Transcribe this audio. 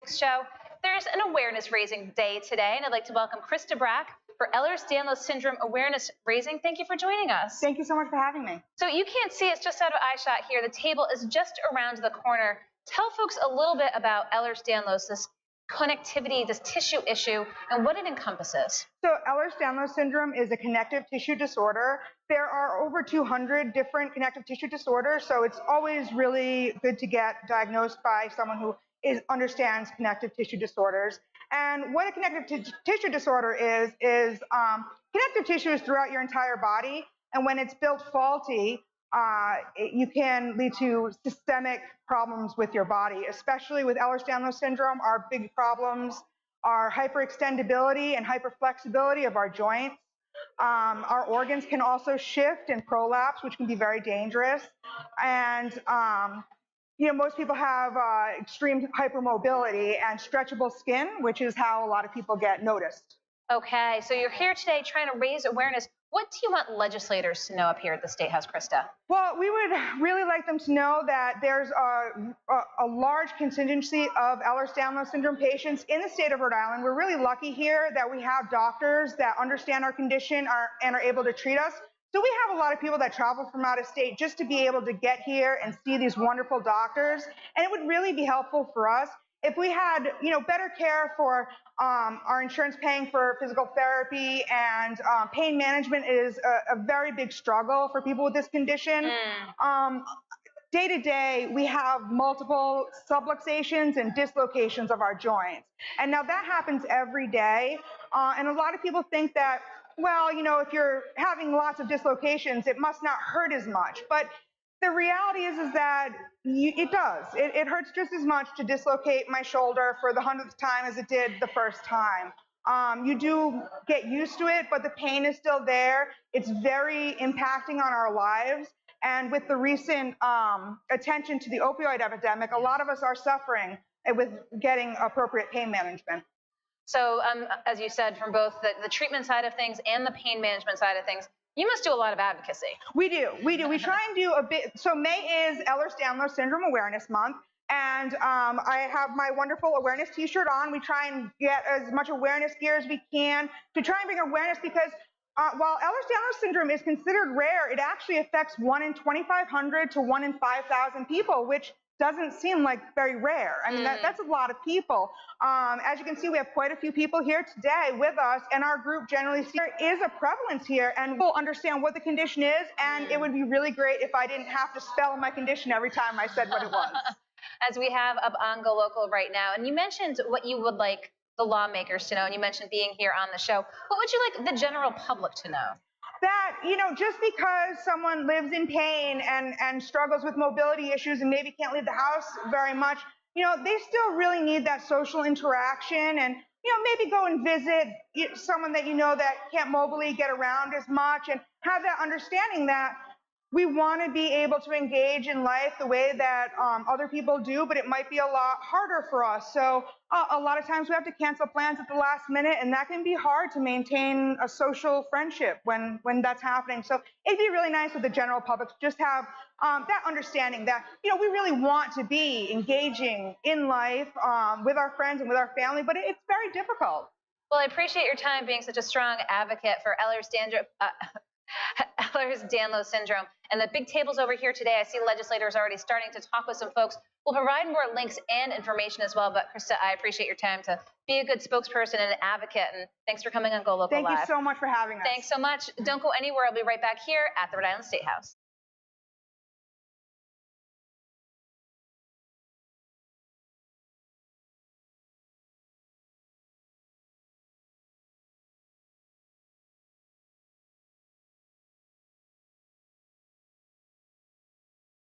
week's show. There's an awareness raising day today, and I'd like to welcome Krista Brack for Ehlers-Danlos Syndrome Awareness Raising. Thank you for joining us. Thank you so much for having me. So you can't see, it's just out of eyeshot here. The table is just around the corner. Tell folks a little bit about Ehlers-Danlos, this connectivity, this tissue issue, and what it encompasses. So Ehlers-Danlos syndrome is a connective tissue disorder. There are over 200 different connective tissue disorders, so it's always really good to get diagnosed by someone who understands connective tissue disorders. And what a connective tissue disorder is connective tissue is throughout your entire body, and when it's built faulty, you can lead to systemic problems with your body, especially with Ehlers-Danlos syndrome. Our big problems are hyperextendability and hyperflexibility of our joints. Our organs can also shift and prolapse, which can be very dangerous. And most people have extreme hypermobility and stretchable skin, which is how a lot of people get noticed. Okay, so you're here today trying to raise awareness. What do you want legislators to know up here at the State House, Krista? Well, we would really like them to know that there's a large contingency of Ehlers-Danlos syndrome patients in the state of Rhode Island. We're really lucky here that we have doctors that understand our condition and are able to treat us. So we have a lot of people that travel from out of state just to be able to get here and see these wonderful doctors. And it would really be helpful for us if we had, better care for our insurance paying for physical therapy, and pain management is a very big struggle for people with this condition. Day to day, we have multiple subluxations and dislocations of our joints. And now that happens every day. And a lot of people think that, well, if you're having lots of dislocations, it must not hurt as much. But the reality is that it does. It hurts just as much to dislocate my shoulder for the 100th time as it did the first time. You do get used to it, but the pain is still there. It's very impacting on our lives. And with the recent attention to the opioid epidemic, a lot of us are suffering with getting appropriate pain management. So as you said, from both the treatment side of things and the pain management side of things, you must do a lot of advocacy. We do. We try and do a bit. So May is Ehlers-Danlos Syndrome Awareness Month. And I have my wonderful awareness t-shirt on. We try and get as much awareness gear as we can to try and bring awareness, because while Ehlers-Danlos syndrome is considered rare, it actually affects 1 in 2,500 to 1 in 5,000 people, which doesn't seem like very rare. I mean, that's a lot of people. As you can see, we have quite a few people here today with us, and our group generally there is a prevalence here, and we'll understand what the condition is, and it would be really great if I didn't have to spell my condition every time I said what it was. As we have up on GoLocal right now, and you mentioned what you would like the lawmakers to know, and you mentioned being here on the show. What would you like the general public to know? That, just because someone lives in pain and struggles with mobility issues and maybe can't leave the house very much, they still really need that social interaction, and, maybe go and visit someone that that can't mobily get around as much, and have that understanding that we want to be able to engage in life the way that other people do, but it might be a lot harder for us. So a lot of times we have to cancel plans at the last minute, and that can be hard to maintain a social friendship when that's happening. So it'd be really nice with the general public to just have that understanding that, we really want to be engaging in life with our friends and with our family, but it's very difficult. Well, I appreciate your time being such a strong advocate for Ehlers-Danlos syndrome. And the big tables over here today, I see legislators already starting to talk with some folks. We'll provide more links and information as well. But Krista, I appreciate your time to be a good spokesperson and an advocate. And thanks for coming on GoLocal Live. Thank you so much for having us. Thanks so much. Don't go anywhere. I'll be right back here at the Rhode Island State House.